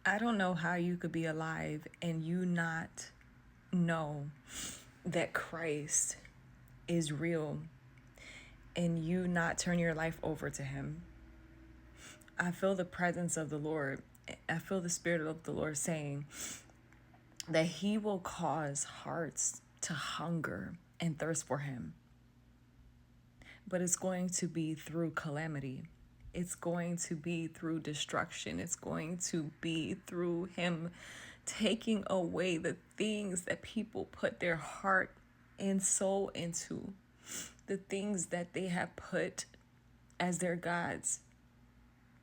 I don't know how you could be alive and you not know that Christ is real and you not turn your life over to him. I feel the presence of the Lord. I feel the Spirit of the Lord saying that he will cause hearts to hunger and thirst for him. But it's going to be through calamity. It's going to be through destruction. It's going to be through him taking away the things that people put their heart and soul into, the things that they have put as their gods,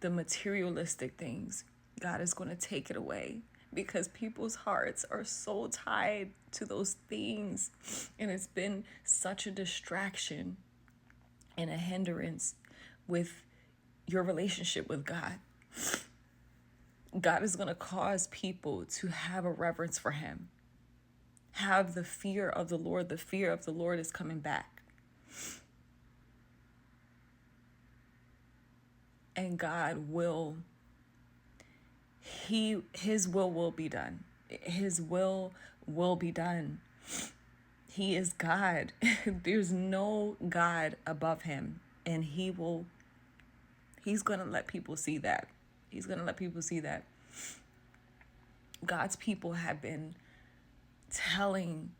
the materialistic things. God is going to take it away because people's hearts are so tied to those things, and it's been such a distraction and a hindrance with your relationship with God. God is going to cause people to have a reverence for him, have the fear of the Lord. The fear of the Lord is coming back. And God will, his will be done. His will be done. He is God. There's no God above him. And he's going to let people see that. He's going to let people see that. God's people have been telling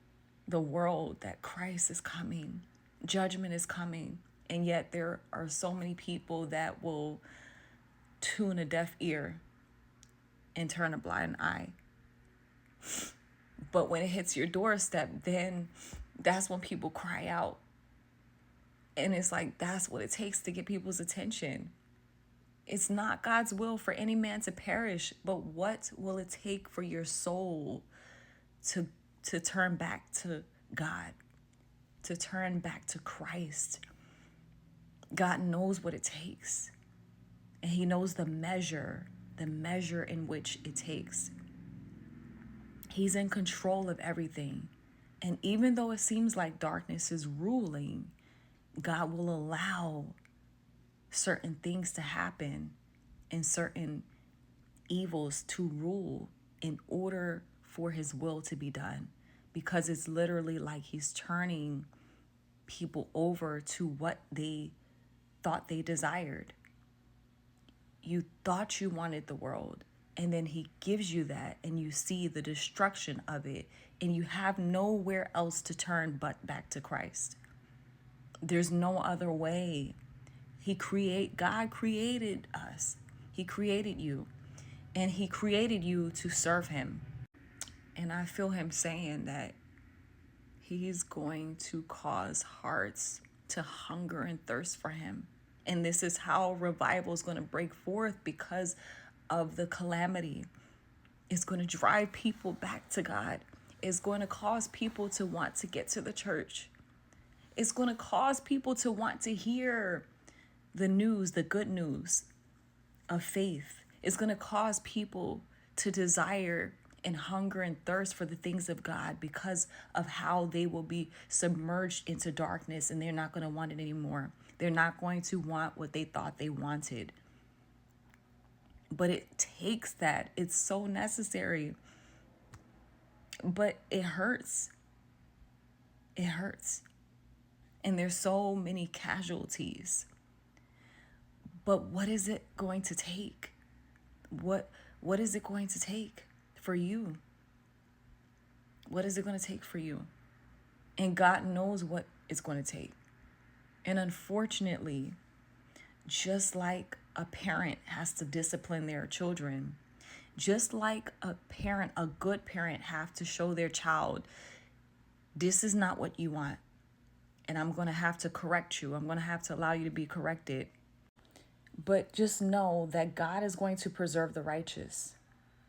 the world that Christ is coming, judgment is coming, and yet there are so many people that will tune a deaf ear and turn a blind eye. But when it hits your doorstep, then that's when people cry out. And it's like, that's what it takes to get people's attention. It's not God's will for any man to perish, but what will it take for your soul to turn back to God, to turn back to Christ? God knows what it takes, and he knows the measure in which it takes. He's in control of everything. And even though it seems like darkness is ruling, God will allow certain things to happen and certain evils to rule in order for his will to be done. Because it's literally like he's turning people over to what they thought they desired. You thought you wanted the world, and then he gives you that, and you see the destruction of it, and you have nowhere else to turn but back to Christ. There's no other way. God created us. He created you, and he created you to serve him. And I feel him saying that he's going to cause hearts to hunger and thirst for him. And this is how revival is going to break forth, because of the calamity. It's going to drive people back to God. It's going to cause people to want to get to the church. It's going to cause people to want to hear the news, the good news of faith. It's going to cause people to desire and hunger and thirst for the things of God, because of how they will be submerged into darkness, and they're not going to want it anymore. They're not going to want what they thought they wanted. But it takes that. It's so necessary. But it hurts. It hurts. And there's so many casualties. But what is it going to take? What is it going to take for you? What is it going to take for you? And God knows what it's going to take. And unfortunately, just like a parent has to discipline their children, just like a good parent have to show their child, this is not what you want, and I'm going to have to correct you. I'm going to have to allow you to be corrected. But just know that God is going to preserve the righteous.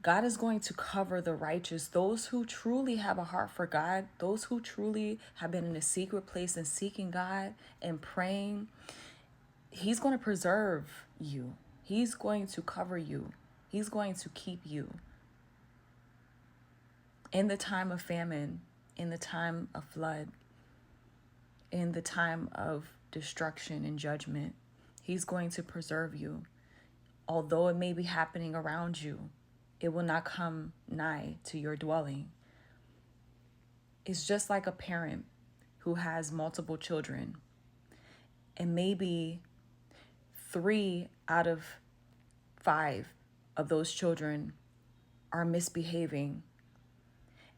God is going to cover the righteous, those who truly have a heart for God, those who truly have been in a secret place and seeking God and praying. He's going to preserve you. He's going to cover you. He's going to keep you. In the time of famine, in the time of flood, in the time of destruction and judgment, he's going to preserve you. Although it may be happening around you, It will not come nigh to your dwelling. It's just like a parent who has multiple children, and maybe 3 out of 5 of those children are misbehaving.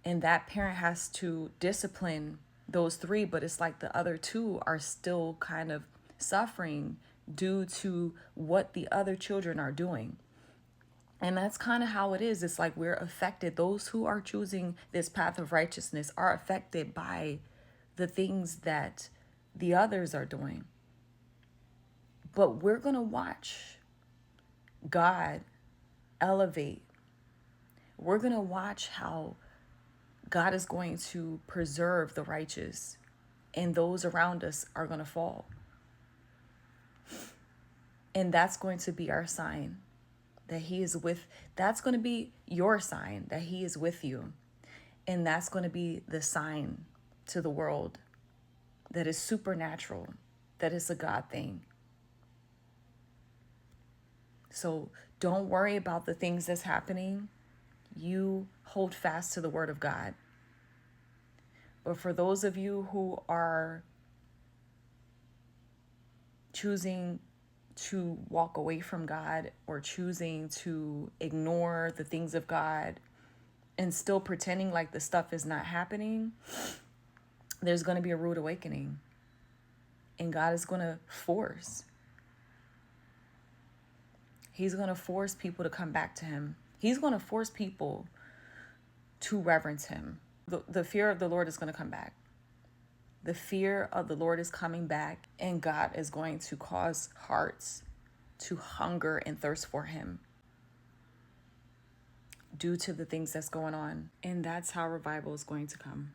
And that parent has to discipline those 3, but it's like the other 2 are still kind of suffering due to what the other children are doing. And that's kind of how it is. It's like we're affected. Those who are choosing this path of righteousness are affected by the things that the others are doing. But we're going to watch God elevate. We're going to watch how God is going to preserve the righteous, and those around us are going to fall. And that's going to be our sign that He is with. That's going to be your sign that He is with you. And that's going to be the sign to the world that is supernatural, that is a God thing. So don't worry about the things that's happening. You hold fast to the word of God. But for those of you who are choosing to walk away from God or choosing to ignore the things of God and still pretending like the stuff is not happening, there's going to be a rude awakening. And God is going to force. He's going to force people to come back to Him. He's going to force people to reverence Him. The fear of the Lord is going to come back. The fear of the Lord is coming back, and God is going to cause hearts to hunger and thirst for Him due to the things that's going on. And that's how revival is going to come.